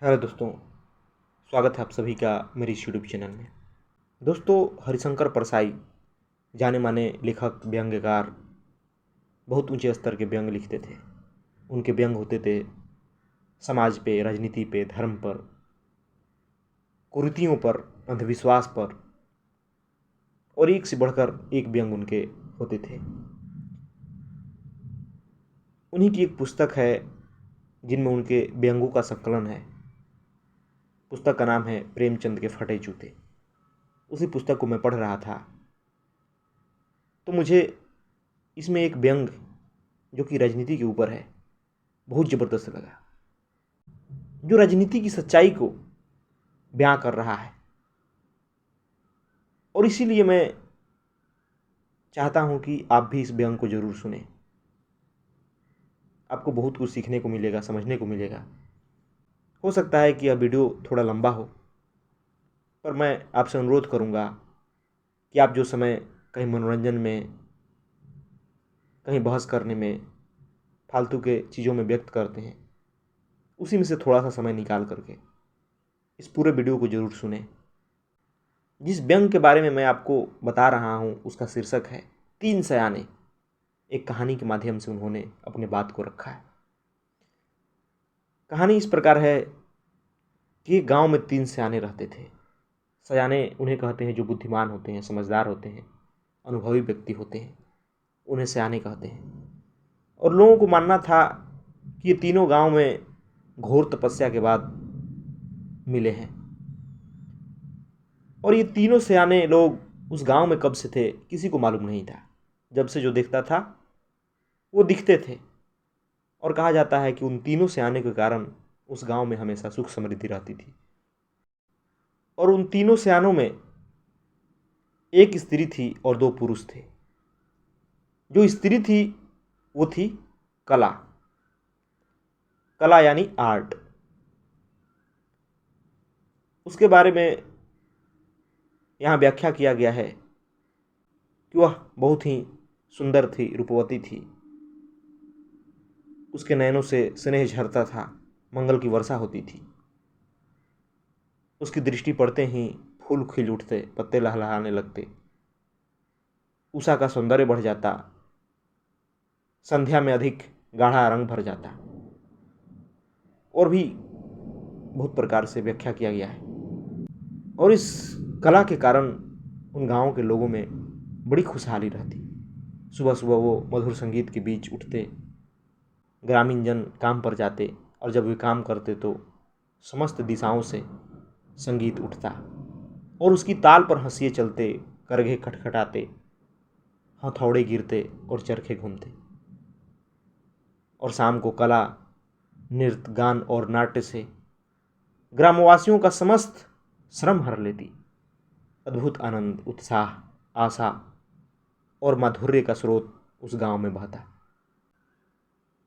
Hello दोस्तों, स्वागत है आप सभी का मेरे इस यूट्यूब चैनल में। दोस्तों, हरिशंकर परसाई जाने माने लेखक, व्यंग्यकार, बहुत ऊंचे स्तर के व्यंग लिखते थे। उनके व्यंग होते थे समाज पे, राजनीति पे, धर्म पर, कुरीतियों पर, अंधविश्वास पर, और एक से बढ़कर एक व्यंग उनके होते थे। उन्हीं की एक पुस्तक है जिनमें उनके व्यंगों का संकलन है। पुस्तक का नाम है प्रेमचंद के फटे जूते। उसी पुस्तक को मैं पढ़ रहा था तो मुझे इसमें एक व्यंग जो कि राजनीति के ऊपर है बहुत ज़बरदस्त लगा, जो राजनीति की सच्चाई को बयां कर रहा है। और इसीलिए मैं चाहता हूं कि आप भी इस व्यंग को ज़रूर सुने। आपको बहुत कुछ सीखने को मिलेगा, समझने को मिलेगा। हो सकता है कि यह वीडियो थोड़ा लंबा हो, पर मैं आपसे अनुरोध करूंगा कि आप जो समय कहीं मनोरंजन में, कहीं बहस करने में, फालतू के चीज़ों में व्यक्त करते हैं, उसी में से थोड़ा सा समय निकाल करके इस पूरे वीडियो को ज़रूर सुने। जिस व्यंग के बारे में मैं आपको बता रहा हूँ उसका शीर्षक है तीन सयाने। एक कहानी के माध्यम से उन्होंने अपने बात को रखा है। कहानी इस प्रकार है कि एक गांव में तीन सयाने रहते थे। सयाने उन्हें कहते हैं जो बुद्धिमान होते हैं, समझदार होते हैं, अनुभवी व्यक्ति होते हैं, उन्हें सयाने कहते हैं। और लोगों को मानना था कि ये तीनों गांव में घोर तपस्या के बाद मिले हैं। और ये तीनों सयाने लोग उस गांव में कब से थे किसी को मालूम नहीं था। जब से जो देखता था वो दिखते थे। और कहा जाता है कि उन तीनों सयाने के कारण उस गांव में हमेशा सुख समृद्धि रहती थी। और उन तीनों सयानों में एक स्त्री थी और दो पुरुष थे। जो स्त्री थी वो थी कला। कला यानी आर्ट। उसके बारे में यहाँ व्याख्या किया गया है कि वह बहुत ही सुंदर थी, रूपवती थी। उसके नयनों से स्नेह झरता था, मंगल की वर्षा होती थी। उसकी दृष्टि पड़ते ही फूल खिल उठते, पत्ते लहलहाने लगते, उषा का सौंदर्य बढ़ जाता, संध्या में अधिक गाढ़ा रंग भर जाता। और भी बहुत प्रकार से व्याख्या किया गया है। और इस कला के कारण उन गाँवों के लोगों में बड़ी खुशहाली रहती। सुबह सुबह वो मधुर संगीत के बीच उठते, ग्रामीण जन काम पर जाते, और जब वे काम करते तो समस्त दिशाओं से संगीत उठता और उसकी ताल पर हंसिए चलते, करघे खटखटाते, हथौड़े गिरते और चरखे घूमते। और शाम को कला, नृत्य, गान और नाट्य से ग्रामवासियों का समस्त श्रम हर लेती। अद्भुत आनंद, उत्साह, आशा और माधुर्य का स्रोत उस गांव में बहता।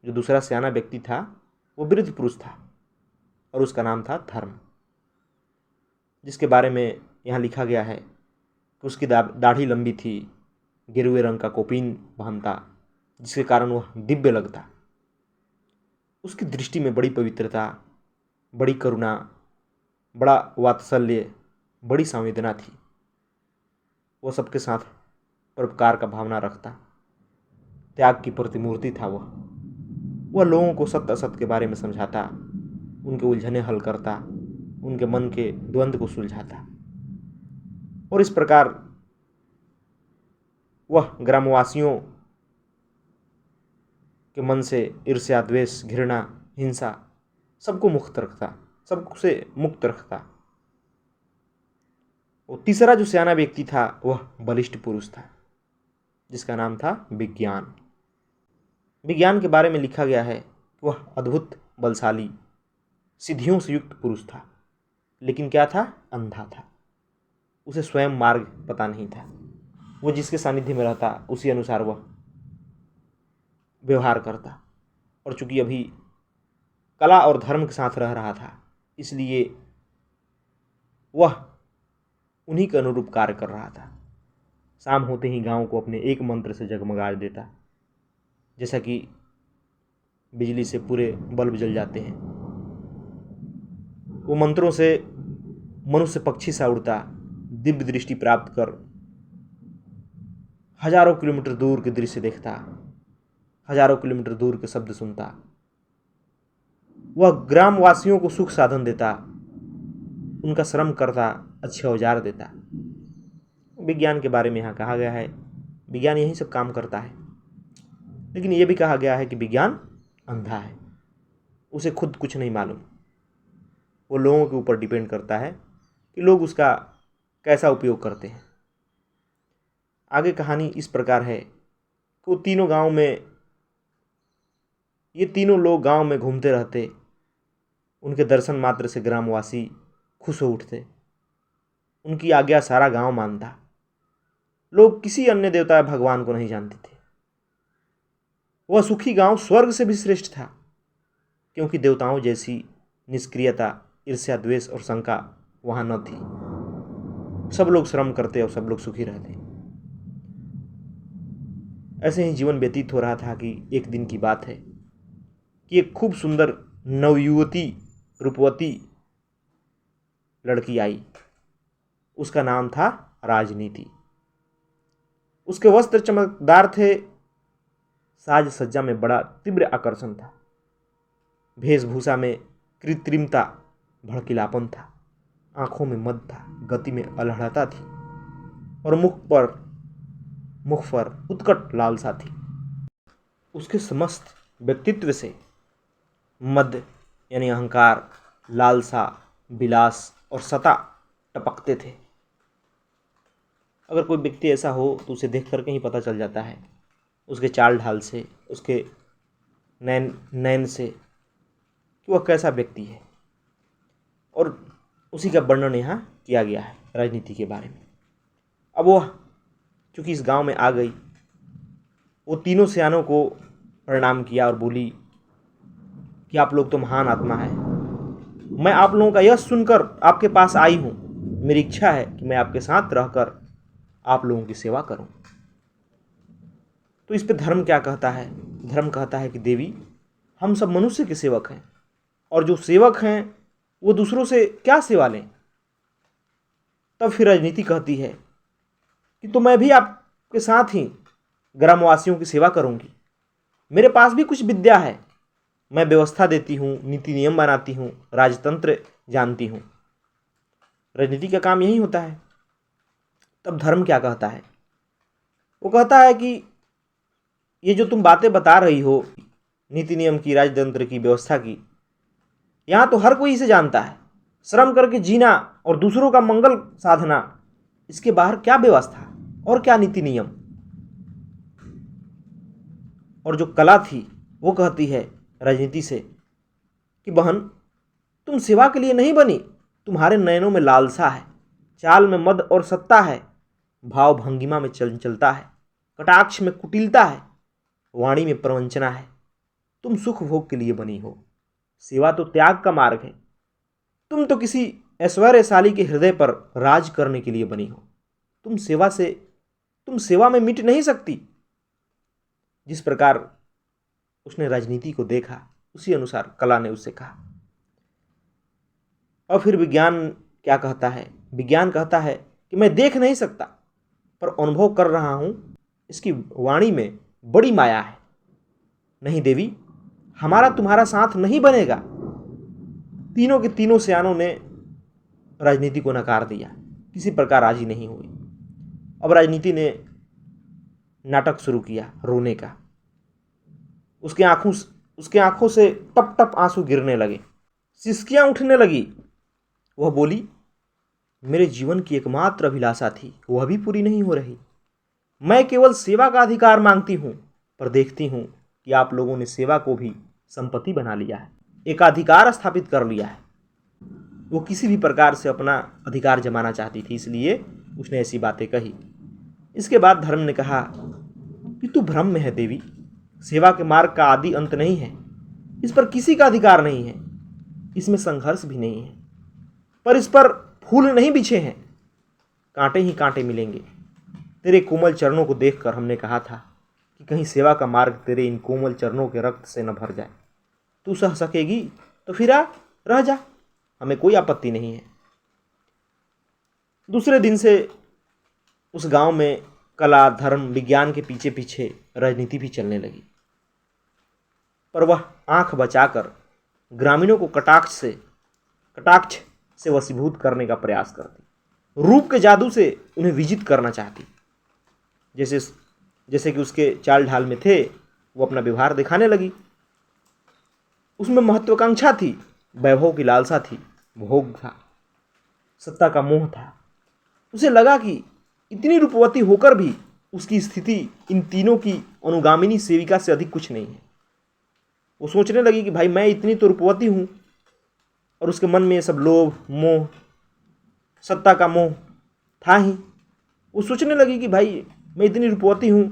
जो दूसरा सियाना व्यक्ति था वो वृद्ध पुरुष था और उसका नाम था धर्म, जिसके बारे में यहाँ लिखा गया है कि उसकी दाढ़ी लंबी थी, गेरुए रंग का कोपीन पहनता, जिसके कारण वह दिव्य लगता। उसकी दृष्टि में बड़ी पवित्रता, बड़ी करुणा, बड़ा वात्सल्य, बड़ी संवेदना थी। वह सबके साथ परोपकार का भावना रखता। त्याग की प्रतिमूर्ति था वह लोगों को सत्य असत्य के बारे में समझाता, उनके उलझने हल करता, उनके मन के द्वंद्व को सुलझाता। और इस प्रकार वह ग्रामवासियों के मन से ईर्ष्या, द्वेष, घृणा, हिंसा सबको मुक्त रखता, सबसे मुक्त रखता। वो तीसरा जो सियाना व्यक्ति था वह बलिष्ठ पुरुष था, जिसका नाम था विज्ञान। विज्ञान के बारे में लिखा गया है कि वह अद्भुत बलशाली, सिद्धियों से युक्त पुरुष था, लेकिन क्या था? अंधा था। उसे स्वयं मार्ग पता नहीं था। वो जिसके सानिध्य में रहता उसी अनुसार वह व्यवहार करता। और चूंकि अभी कला और धर्म के साथ रह रहा था, इसलिए वह उन्हीं के अनुरूप कार्य कर रहा था। शाम होते ही गांव को अपने एक मंत्र से जगमगा देता, जैसा कि बिजली से पूरे बल्ब जल जाते हैं। वो मंत्रों से मनुष्य पक्षी सा उड़ता, दिव्य दृष्टि प्राप्त कर हजारों किलोमीटर दूर के दृश्य देखता, हजारों किलोमीटर दूर के शब्द सुनता। वह ग्रामवासियों को सुख साधन देता, उनका श्रम करता, अच्छे औजार देता। विज्ञान के बारे में यहाँ कहा गया है, विज्ञान यही सब काम करता है। लेकिन यह भी कहा गया है कि विज्ञान अंधा है, उसे खुद कुछ नहीं मालूम। वो लोगों के ऊपर डिपेंड करता है कि लोग उसका कैसा उपयोग करते हैं। आगे कहानी इस प्रकार है कि वो तीनों गांव में, ये तीनों लोग गांव में घूमते रहते। उनके दर्शन मात्र से ग्रामवासी खुश हो उठते। उनकी आज्ञा सारा गांव मानता। लोग किसी अन्य देवता या भगवान को नहीं जानते थे। वह सुखी गांव स्वर्ग से भी श्रेष्ठ था, क्योंकि देवताओं जैसी निष्क्रियता, ईर्ष्या, द्वेष और शंका वहां न थी। सब लोग श्रम करते और सब लोग सुखी रहते। ऐसे ही जीवन व्यतीत हो रहा था कि एक दिन की बात है कि एक खूब सुंदर नवयुवती रूपवती लड़की आई। उसका नाम था राजनीति। उसके वस्त्र चमकदार थे, साज सज्जा में बड़ा तीव्र आकर्षण था, वेशभूषा में कृत्रिमता, भड़कीलापन था, आंखों में मद था, गति में अल्हड़ता थी और मुख पर उत्कट लालसा थी। उसके समस्त व्यक्तित्व से मद यानी अहंकार, लालसा, विलास और सता टपकते थे। अगर कोई व्यक्ति ऐसा हो तो उसे देख करके ही पता चल जाता है, उसके चाल ढाल से, उसके नैन से, कि वह कैसा व्यक्ति है। और उसी का वर्णन यहाँ किया गया है राजनीति के बारे में। अब वह चूँकि इस गांव में आ गई, वो तीनों सयानों को प्रणाम किया और बोली कि आप लोग तो महान आत्मा है। मैं आप लोगों का यश सुनकर आपके पास आई हूँ। मेरी इच्छा है कि मैं आपके साथ रहकर आप लोगों की सेवा करूं। तो इस पे धर्म क्या कहता है? धर्म कहता है कि देवी, हम सब मनुष्य के सेवक हैं, और जो सेवक हैं वो दूसरों से क्या सेवा लें। तब फिर राजनीति कहती है कि तो मैं भी आपके साथ ही ग्रामवासियों की सेवा करूंगी। मेरे पास भी कुछ विद्या है, मैं व्यवस्था देती हूँ, नीति नियम बनाती हूँ, राजतंत्र जानती हूँ। राजनीति का काम यही होता है। तब धर्म क्या कहता है? वो कहता है कि ये जो तुम बातें बता रही हो, नीति नियम की, राजतंत्र की, व्यवस्था की, यहां तो हर कोई इसे जानता है। श्रम करके जीना और दूसरों का मंगल साधना, इसके बाहर क्या व्यवस्था और क्या नीति नियम। और जो कला थी वो कहती है राजनीति से कि बहन, तुम सेवा के लिए नहीं बनी, तुम्हारे नयनों में लालसा है, चाल में मद और सत्ता है, भाव भंगिमा में चंचलता है, कटाक्ष में कुटिलता है, वाणी में प्रवंचना है। तुम सुख भोग के लिए बनी हो, सेवा तो त्याग का मार्ग है। तुम तो किसी ऐश्वर्यशाली के हृदय पर राज करने के लिए बनी हो। तुम सेवा में मिट नहीं सकती। जिस प्रकार उसने राजनीति को देखा, उसी अनुसार कला ने उससे कहा। और फिर विज्ञान क्या कहता है? विज्ञान कहता है कि मैं देख नहीं सकता, पर अनुभव कर रहा हूं, इसकी वाणी में बड़ी माया है। नहीं देवी, हमारा तुम्हारा साथ नहीं बनेगा। तीनों के तीनों सयानों ने राजनीति को नकार दिया, किसी प्रकार राजी नहीं हुई। अब राजनीति ने नाटक शुरू किया रोने का। उसके आंखों से टप टप आंसू गिरने लगे, सिसकियां उठने लगी। वह बोली, मेरे जीवन की एकमात्र अभिलाषा थी, वह भी पूरी नहीं हो रही। मैं केवल सेवा का अधिकार मांगती हूं, पर देखती हूं कि आप लोगों ने सेवा को भी संपत्ति बना लिया है, एकाधिकार स्थापित कर लिया है। वो किसी भी प्रकार से अपना अधिकार जमाना चाहती थी, इसलिए उसने ऐसी बातें कही। इसके बाद धर्म ने कहा कि तू भ्रम में है देवी, सेवा के मार्ग का आदि अंत नहीं है, इस पर किसी का अधिकार नहीं है, इसमें संघर्ष भी नहीं है, पर इस पर फूल नहीं बिछे हैं, कांटे ही कांटे मिलेंगे। तेरे कोमल चरणों को देखकर हमने कहा था कि कहीं सेवा का मार्ग तेरे इन कोमल चरणों के रक्त से न भर जाए। तू सह सकेगी तो फिर आ, रह जा। हमें कोई आपत्ति नहीं है। दूसरे दिन से उस गांव में कला, धर्म, विज्ञान के पीछे पीछे राजनीति भी चलने लगी, पर वह आंख बचाकर ग्रामीणों को कटाक्ष से वशीभूत करने का प्रयास करती, रूप के जादू से उन्हें विजित करना चाहती। जैसे कि उसके चाल ढाल में थे, वो अपना व्यवहार दिखाने लगी। उसमें महत्वाकांक्षा थी, वैभव की लालसा थी, भोग था, सत्ता का मोह था। उसे लगा कि इतनी रूपवती होकर भी उसकी स्थिति इन तीनों की अनुगामिनी सेविका से अधिक कुछ नहीं है। वो सोचने लगी कि भाई मैं इतनी तो रूपवती हूँ, और उसके मन में ये सब लोभ, मोह, सत्ता का मोह था ही। वो सोचने लगी कि भाई मैं इतनी रूपवती हूँ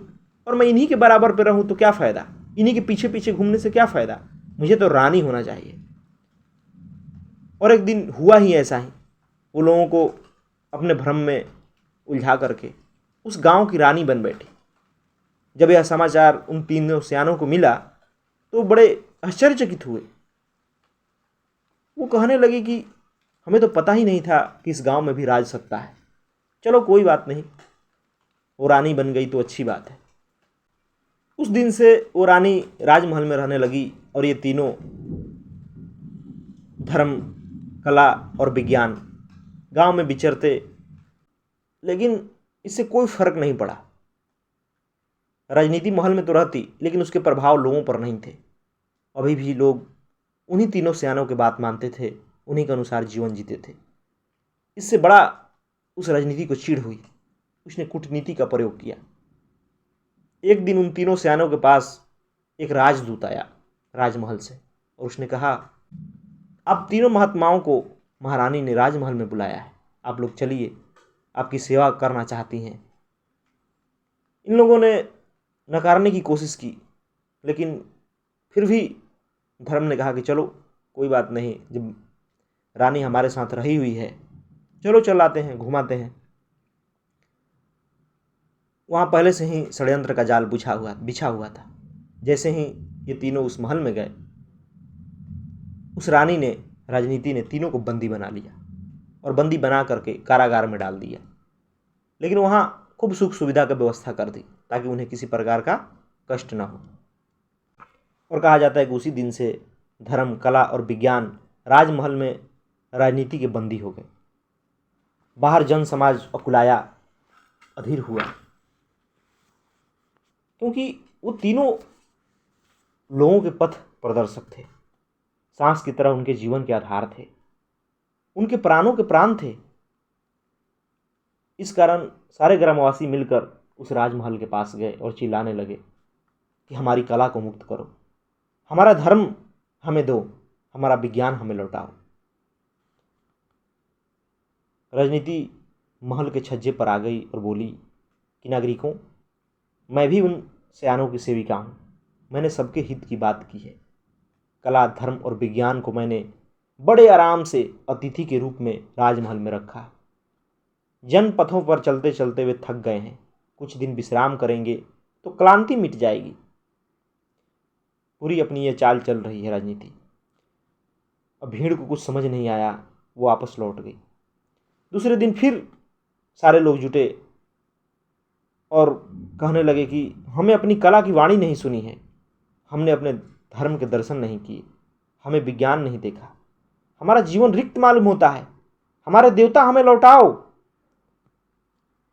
और मैं इन्हीं के बराबर पे रहूँ तो क्या फ़ायदा, इन्हीं के पीछे पीछे घूमने से क्या फ़ायदा, मुझे तो रानी होना चाहिए। और एक दिन हुआ ही ऐसा ही। वो लोगों को अपने भ्रम में उलझा करके उस गांव की रानी बन बैठी। जब यह समाचार उन तीनों सियानों को मिला तो बड़े आश्चर्यचकित हुए। वो कहने लगे कि हमें तो पता ही नहीं था कि इस गांव में भी राज सत्ता है। चलो कोई बात नहीं, वो रानी बन गई तो अच्छी बात है। उस दिन से वो रानी राजमहल में रहने लगी और ये तीनों धर्म, कला और विज्ञान गांव में विचरते, लेकिन इससे कोई फर्क नहीं पड़ा। राजनीति महल में तो रहती, लेकिन उसके प्रभाव लोगों पर नहीं थे। अभी भी लोग उन्हीं तीनों सियानों की बात मानते थे, उन्हीं के अनुसार जीवन जीते थे। इससे बड़ा उस राजनीति को चिढ़ हुई। उसने कूटनीति का प्रयोग किया। एक दिन उन तीनों सियानों के पास एक राजदूत आया राजमहल से, और उसने कहा, आप तीनों महात्माओं को महारानी ने राजमहल में बुलाया है, आप लोग चलिए, आपकी सेवा करना चाहती हैं। इन लोगों ने नकारने की कोशिश की, लेकिन फिर भी धर्म ने कहा कि चलो कोई बात नहीं, जब रानी हमारे साथ रही हुई है, चलो चलाते हैं, घुमाते हैं। वहाँ पहले से ही षड्यंत्र का जाल बिछा हुआ था। जैसे ही ये तीनों उस महल में गए, उस रानी ने, राजनीति ने तीनों को बंदी बना लिया और बंदी बना करके कारागार में डाल दिया। लेकिन वहाँ खूब सुख सुविधा की व्यवस्था कर दी ताकि उन्हें किसी प्रकार का कष्ट न हो। और कहा जाता है कि उसी दिन से धर्म, कला और विज्ञान राजमहल में राजनीति के बंदी हो गए। बाहर जन समाज अकुलाया, अधीर हुआ, क्योंकि वो तीनों लोगों के पथ प्रदर्शक थे, सांस की तरह उनके जीवन के आधार थे, उनके प्राणों के प्राण थे। इस कारण सारे ग्रामवासी मिलकर उस राजमहल के पास गए और चिल्लाने लगे कि हमारी कला को मुक्त करो, हमारा धर्म हमें दो, हमारा विज्ञान हमें लौटाओ। राजनीति महल के छज्जे पर आ गई और बोली कि नागरिकों, मैं भी उन सियानों की सेविका हूँ, मैंने सबके हित की बात की है। कला, धर्म और विज्ञान को मैंने बड़े आराम से अतिथि के रूप में राजमहल में रखा। जनपथों पर चलते चलते वे थक गए हैं, कुछ दिन विश्राम करेंगे तो क्लांति मिट जाएगी। पूरी अपनी ये चाल चल रही है राजनीति। अब भीड़ को कुछ समझ नहीं आया, वो वापस लौट गई। दूसरे दिन फिर सारे लोग जुटे और कहने लगे कि हमें अपनी कला की वाणी नहीं सुनी है, हमने अपने धर्म के दर्शन नहीं किए, हमें विज्ञान नहीं देखा, हमारा जीवन रिक्त मालूम होता है, हमारे देवता हमें लौटाओ।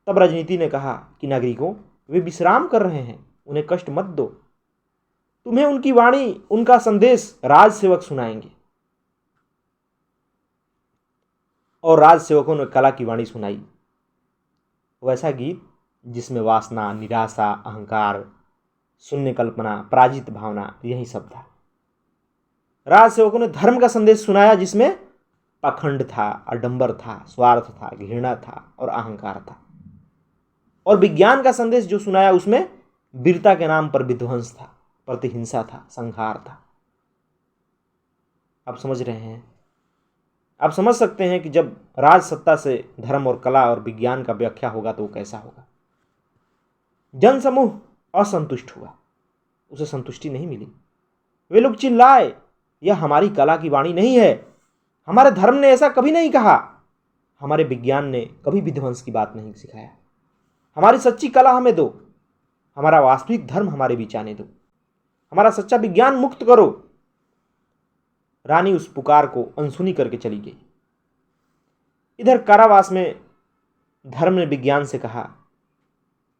तब राजनीति ने कहा कि नागरिकों, वे विश्राम कर रहे हैं, उन्हें कष्ट मत दो, तुम्हें उनकी वाणी, उनका संदेश राज सेवक सुनाएंगे। और राज सेवकों ने कला की वाणी सुनाई, वैसा गीत जिसमें वासना, निराशा, अहंकार, शून्य कल्पना, पराजित भावना, यही सब था। राज सेवकों ने धर्म का संदेश सुनाया जिसमें पाखंड था, आडंबर था, स्वार्थ था, घृणा था और अहंकार था। और विज्ञान का संदेश जो सुनाया उसमें वीरता के नाम पर विध्वंस था, प्रतिहिंसा था, संहार था। आप समझ रहे हैं? आप समझ सकते हैं कि जब राज सत्ता से धर्म और कला और विज्ञान का व्याख्या होगा तो वो कैसा होगा। जन समूह असंतुष्ट हुआ, उसे संतुष्टि नहीं मिली। वे लोग चिल्लाए, यह हमारी कला की वाणी नहीं है, हमारे धर्म ने ऐसा कभी नहीं कहा। हमारे विज्ञान ने कभी विध्वंस की बात नहीं सिखाया। हमारी सच्ची कला हमें दो, हमारा वास्तविक धर्म हमारे बीच आने दो, हमारा सच्चा विज्ञान मुक्त करो। रानी उस पुकार को अनसुनी करके चली गई। इधर कारावास में धर्म ने विज्ञान से कहा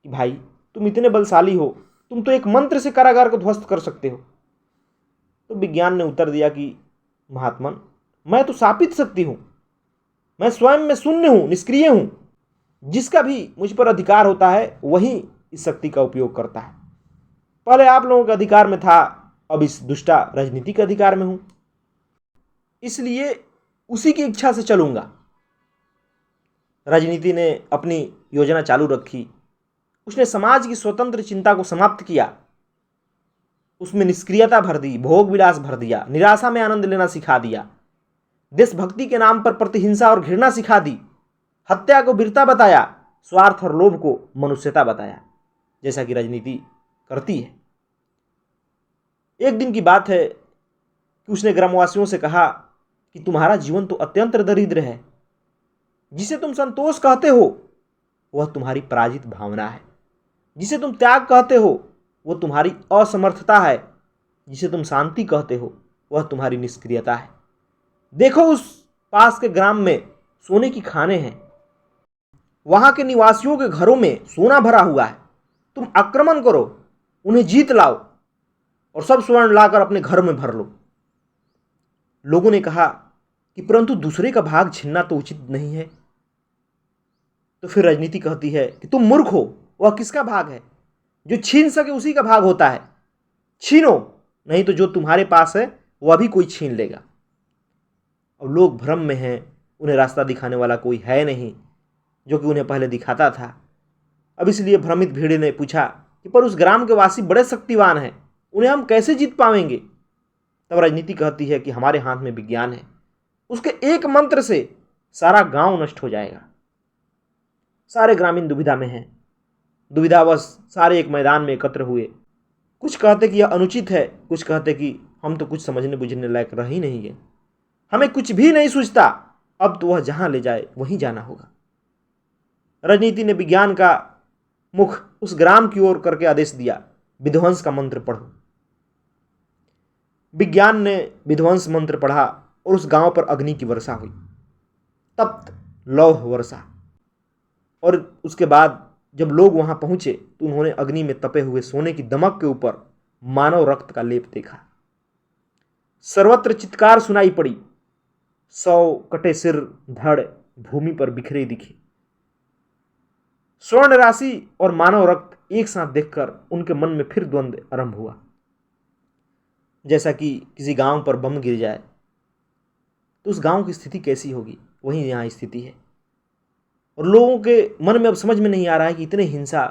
कि भाई, तुम इतने बलशाली हो, तुम तो एक मंत्र से कारागार को ध्वस्त कर सकते हो। तो विज्ञान ने उत्तर दिया कि महात्मन, मैं तो शापित शक्ति हूं, मैं स्वयं में शून्य हूं, निष्क्रिय हूं। जिसका भी मुझ पर अधिकार होता है वही इस शक्ति का उपयोग करता है। पहले आप लोगों के अधिकार में था, अब इस दुष्टा राजनीति के अधिकार में हूं, इसलिए उसी की इच्छा से चलूंगा। राजनीति ने अपनी योजना चालू रखी। उसने समाज की स्वतंत्र चिंता को समाप्त किया, उसमें निष्क्रियता भर दी, भोग विलास भर दिया, निराशा में आनंद लेना सिखा दिया, देशभक्ति के नाम पर प्रतिहिंसा और घृणा सिखा दी, हत्या को वीरता बताया, स्वार्थ और लोभ को मनुष्यता बताया, जैसा कि राजनीति करती है। एक दिन की बात है कि उसने ग्रामवासियों से कहा कि तुम्हारा जीवन तो अत्यंत दरिद्र है। जिसे तुम संतोष कहते हो वह तुम्हारी पराजित भावना है, जिसे तुम त्याग कहते हो वह तुम्हारी असमर्थता है, जिसे तुम शांति कहते हो वह तुम्हारी निष्क्रियता है। देखो, उस पास के ग्राम में सोने की खानें हैं, वहां के निवासियों के घरों में सोना भरा हुआ है। तुम आक्रमण करो, उन्हें जीत लाओ और सब स्वर्ण लाकर अपने घर में भर लो। लोगों ने कहा कि परंतु दूसरे का भाग छीनना तो उचित नहीं है। तो फिर राजनीति कहती है कि तुम मूर्ख हो, वह किसका भाग है? जो छीन सके उसी का भाग होता है। छीनो, नहीं तो जो तुम्हारे पास है वह भी कोई छीन लेगा। अब लोग भ्रम में हैं, उन्हें रास्ता दिखाने वाला कोई है नहीं जो कि उन्हें पहले दिखाता था। अब इसलिए भ्रमित भीड़ ने पूछा कि पर उस ग्राम के वासी बड़े शक्तिवान हैं, उन्हें हम कैसे जीत पाएंगे? तब राजनीति कहती है कि हमारे हाथ में विज्ञान है, उसके एक मंत्र से सारा गांव नष्ट हो जाएगा। सारे ग्रामीण दुविधा में हैं। दुविधावश सारे एक मैदान में एकत्र हुए। कुछ कहते कि यह अनुचित है, कुछ कहते कि हम तो कुछ समझने बुझने लायक रह ही नहीं है, हमें कुछ भी नहीं सूझता, अब तो वह जहां ले जाए वहीं जाना होगा। राजनीति ने विज्ञान का मुख उस ग्राम की ओर करके आदेश दिया, विध्वंस का मंत्र पढ़ो। विज्ञान ने विध्वंस मंत्र पढ़ा और उस गांव पर अग्नि की वर्षा हुई, तप्त लौह वर्षा। और उसके बाद जब लोग वहां पहुंचे तो उन्होंने अग्नि में तपे हुए सोने की दमक के ऊपर मानव रक्त का लेप देखा। सर्वत्र चित्कार सुनाई पड़ी। 100 कटे सिर धड़ भूमि पर बिखरे दिखे। स्वर्ण राशि और मानव रक्त एक साथ देखकर उनके मन में फिर द्वंद्व आरंभ हुआ। जैसा कि किसी गांव पर बम गिर जाए तो उस गांव की स्थिति कैसी होगी, वही यहां स्थिति है। और लोगों के मन में अब समझ में नहीं आ रहा है कि इतने हिंसा,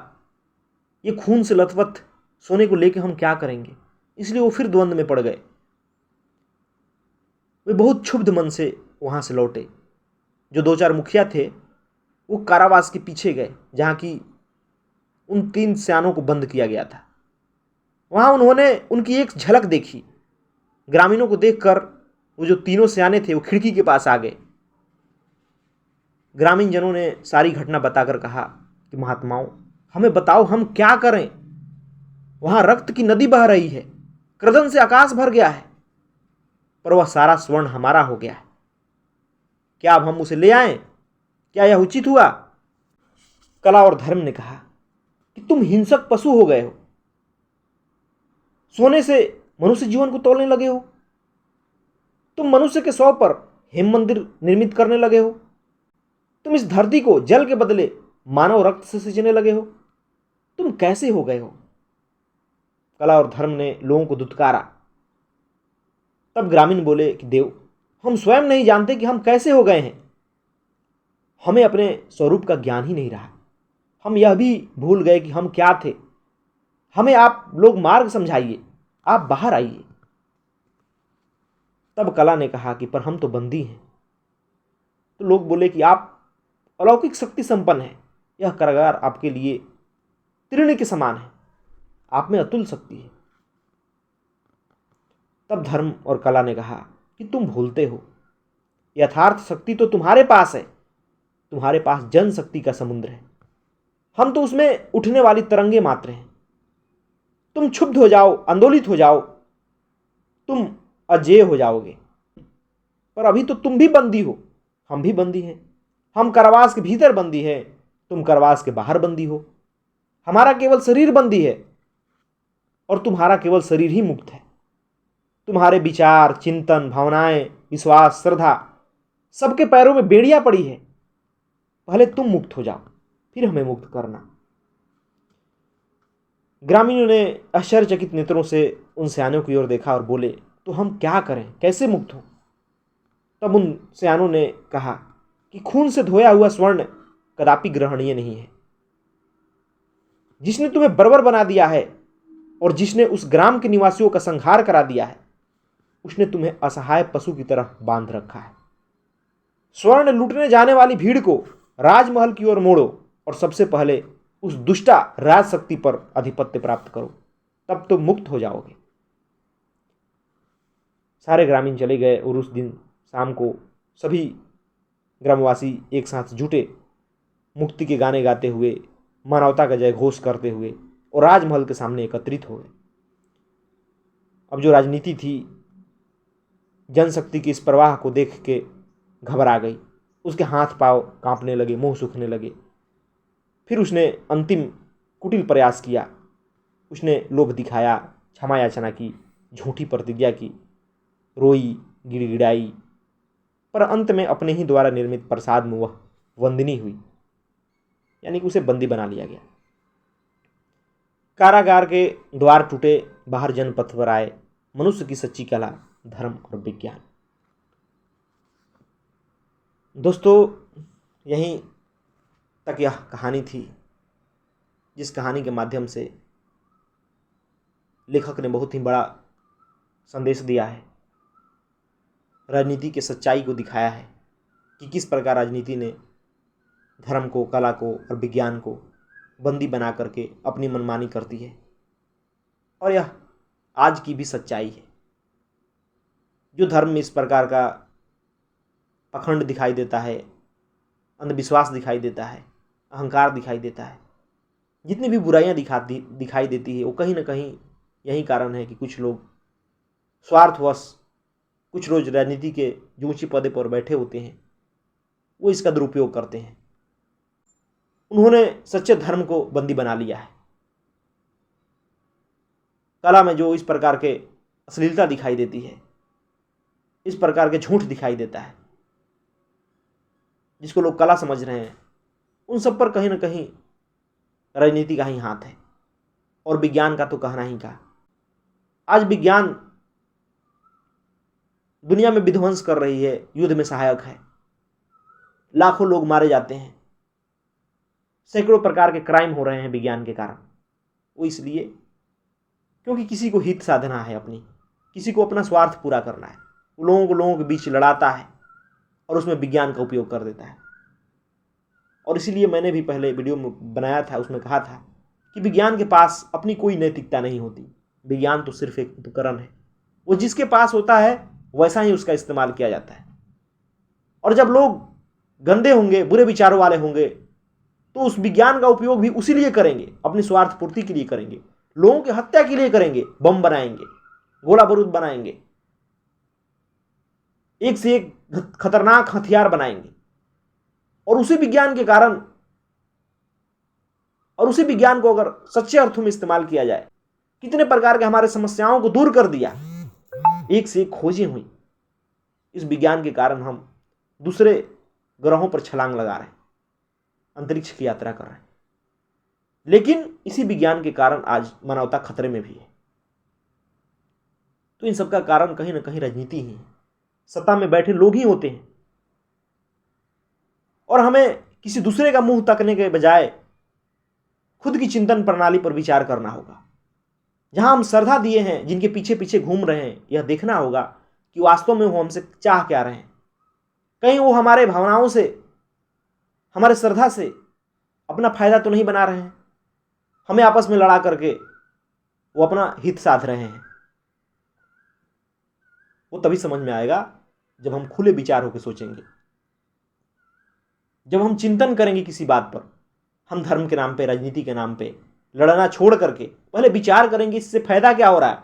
ये खून से लथपथ सोने को लेकर हम क्या करेंगे। इसलिए वो फिर द्वंद्व में पड़ गए। वे बहुत क्षुब्ध मन से वहां से लौटे। जो 2-4 मुखिया थे वो कारावास के पीछे गए जहां की उन 3 सयानों को बंद किया गया था। वहां उन्होंने उनकी एक झलक देखी। ग्रामीणों को देखकर वो जो तीनों सयाने थे वो खिड़की के पास आ गए। ग्रामीण जनों ने सारी घटना बताकर कहा कि महात्माओं, हमें बताओ हम क्या करें। वहां रक्त की नदी बह रही है, क्रदन से आकाश भर गया है, पर वह सारा स्वर्ण हमारा हो गया है। क्या अब हम उसे ले आएं? क्या यह उचित हुआ? कला और धर्म ने कहा कि तुम हिंसक पशु हो गए हो। सोने से मनुष्य जीवन को तोड़ने लगे हो। तुम मनुष्य के शव पर हेम मंदिर निर्मित करने लगे हो। तुम इस धरती को जल के बदले मानव रक्त से सींचने लगे हो। तुम कैसे हो गए हो? कला और धर्म ने लोगों को दुत्कारा। तब ग्रामीण बोले कि देव, हम स्वयं नहीं जानते कि हम कैसे हो गए हैं। हमें अपने स्वरूप का ज्ञान ही नहीं रहा। हम यह भी भूल गए कि हम क्या थे। हमें आप लोग मार्ग समझाइए, आप बाहर आइए। तब कला ने कहा कि पर हम तो बंदी हैं। तो लोग बोले कि आप अलौकिक शक्ति संपन्न है, यह कारागार आपके लिए तीर्ण के समान है, आप में अतुल शक्ति है। तब धर्म और कला ने कहा कि तुम भूलते हो, यथार्थ शक्ति तो तुम्हारे पास है, तुम्हारे पास जन शक्ति का समुद्र है, हम तो उसमें उठने वाली तरंगे मात्र हैं। तुम क्षुब्ध हो जाओ, आंदोलित हो जाओ, तुम अजेय हो जाओगे, पर अभी तो तुम भी बंदी हो, हम भी बंदी हैं। हम कारावास के भीतर बंदी हैं, तुम कारावास के बाहर बंदी हो। हमारा केवल शरीर बंदी है और तुम्हारा केवल शरीर ही मुक्त है। तुम्हारे विचार, चिंतन, भावनाएं, विश्वास, श्रद्धा सबके पैरों में बेड़ियां पड़ी है। पहले तुम मुक्त हो जाओ, फिर हमें मुक्त करना। ग्रामीणों ने आश्चर्यचकित नेत्रों से उन सयानों की ओर देखा और बोले, तो हम क्या करें, कैसे मुक्त हों? तब उन सयानों ने कहा कि खून से धोया हुआ स्वर्ण कदापि ग्रहणीय नहीं है। जिसने तुम्हें बर्बर बना दिया है और जिसने उस ग्राम के निवासियों का संहार करा दिया है, उसने तुम्हें असहाय पशु की तरह बांध रखा है। स्वर्ण लूटने जाने वाली भीड़ को राजमहल की ओर मोड़ो और सबसे पहले उस दुष्टा राजशक्ति पर आधिपत्य प्राप्त करो, तब तुम मुक्त हो जाओगे। सारे ग्रामीण चले गए और उस दिन शाम को सभी ग्रामवासी एक साथ जुटे, मुक्ति के गाने गाते हुए, मानवता का जय घोष करते हुए, और राजमहल के सामने एकत्रित हो गए। अब जो राजनीति थी, जनशक्ति की इस प्रवाह को देख के घबरा गई। उसके हाथ पांव कांपने लगे, मुंह सूखने लगे। फिर उसने अंतिम कुटिल प्रयास किया। उसने लोभ दिखाया, क्षमा याचना की, झूठी प्रतिज्ञा की, रोई, गिड़गिड़ाई, पर अंत में अपने ही द्वारा निर्मित प्रसाद में वह वंदनी हुई, यानी कि उसे बंदी बना लिया गया। कारागार के द्वार टूटे, बाहर जनपथ पर आए मनुष्य की सच्ची कला, धर्म और विज्ञान। दोस्तों, यहीं तक यह कहानी थी, जिस कहानी के माध्यम से लेखक ने बहुत ही बड़ा संदेश दिया है, राजनीति के सच्चाई को दिखाया है कि किस प्रकार राजनीति ने धर्म को, कला को और विज्ञान को बंदी बना करके अपनी मनमानी करती है। और यह आज की भी सच्चाई है। जो धर्म में इस प्रकार का पाखंड दिखाई देता है, अंधविश्वास दिखाई देता है, अहंकार दिखाई देता है, जितनी भी बुराइयां दिखाई देती है, वो कहीं ना कहीं यही कारण है कि कुछ लोग स्वार्थवश, कुछ लोग राजनीति के जो ऊंचे पदे पर बैठे होते हैं, वो इसका दुरुपयोग करते हैं। उन्होंने सच्चे धर्म को बंदी बना लिया है। कला में जो इस प्रकार के अश्लीलता दिखाई देती है, इस प्रकार के झूठ दिखाई देता है, जिसको लोग कला समझ रहे हैं, उन सब पर कहीं ना कहीं राजनीति का ही हाथ है। और विज्ञान का तो कहना ही का। आज विज्ञान दुनिया में विध्वंस कर रही है, युद्ध में सहायक है। लाखों लोग मारे जाते हैं, सैकड़ों प्रकार के क्राइम हो रहे हैं विज्ञान के कारण। वो इसलिए क्योंकि किसी को हित साधना है, अपनी किसी को अपना स्वार्थ पूरा करना है। वो लोगों के बीच लड़ाता है और उसमें विज्ञान का उपयोग कर देता है। और इसीलिए मैंने भी पहले वीडियो में बनाया था, उसमें कहा था कि विज्ञान के पास अपनी कोई नैतिकता नहीं होती। विज्ञान तो सिर्फ एक उपकरण है, वो जिसके पास होता है वैसा ही उसका इस्तेमाल किया जाता है। और जब लोग गंदे होंगे, बुरे विचारों वाले होंगे, तो उस विज्ञान का उपयोग भी उसी लिए करेंगे, अपनी स्वार्थ पूर्ति के लिए करेंगे, लोगों की हत्या के लिए करेंगे, बम बनाएंगे, गोला बारूद बनाएंगे, एक से एक खतरनाक हथियार बनाएंगे। और उसी विज्ञान के कारण, और उसी विज्ञान को अगर सच्चे अर्थों में इस्तेमाल किया जाए, कितने प्रकार के हमारे समस्याओं को दूर कर दिया, एक से एक खोजें हुई। इस विज्ञान के कारण हम दूसरे ग्रहों पर छलांग लगा रहे हैं, अंतरिक्ष की यात्रा कर रहे हैं। लेकिन इसी विज्ञान के कारण आज मानवता खतरे में भी है। तो इन सब का कारण कहीं ना कहीं राजनीति ही है, सत्ता में बैठे लोग ही होते हैं। और हमें किसी दूसरे का मुंह तकने के बजाय खुद की चिंतन प्रणाली पर विचार करना होगा। जहां हम श्रद्धा दिए हैं, जिनके पीछे पीछे घूम रहे हैं, यह देखना होगा कि वास्तव में वो हमसे चाह क्या रहे हैं। कहीं वो हमारे भावनाओं से, हमारे श्रद्धा से अपना फायदा तो नहीं बना रहे हैं, हमें आपस में लड़ा करके वो अपना हित साध रहे हैं। वो तभी समझ में आएगा जब हम खुले विचार होकर सोचेंगे, जब हम चिंतन करेंगे किसी बात पर। हम धर्म के नाम पे, राजनीति के नाम पे लड़ना छोड़ करके पहले विचार करेंगे इससे फायदा क्या हो रहा है,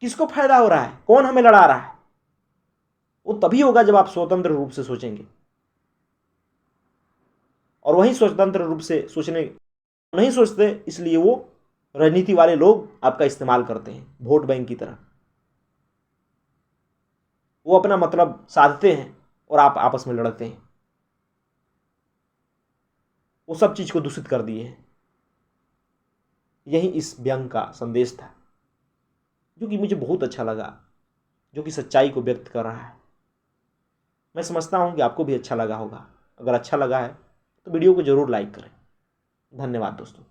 किसको फायदा हो रहा है, कौन हमें लड़ा रहा है। वो तभी होगा जब आप स्वतंत्र रूप से सोचेंगे। और वही स्वतंत्र रूप से सोचने नहीं सोचते, इसलिए वो राजनीति वाले लोग आपका इस्तेमाल करते हैं वोट बैंक की तरह। वो अपना मतलब साधते हैं और आप आपस में लड़ते हैं। वो सब चीज को दूषित कर दिए हैं। यही इस व्यंग का संदेश था, जो कि मुझे बहुत अच्छा लगा, जो कि सच्चाई को व्यक्त कर रहा है। मैं समझता हूं कि आपको भी अच्छा लगा होगा। अगर अच्छा लगा है तो वीडियो को जरूर लाइक करें। धन्यवाद दोस्तों।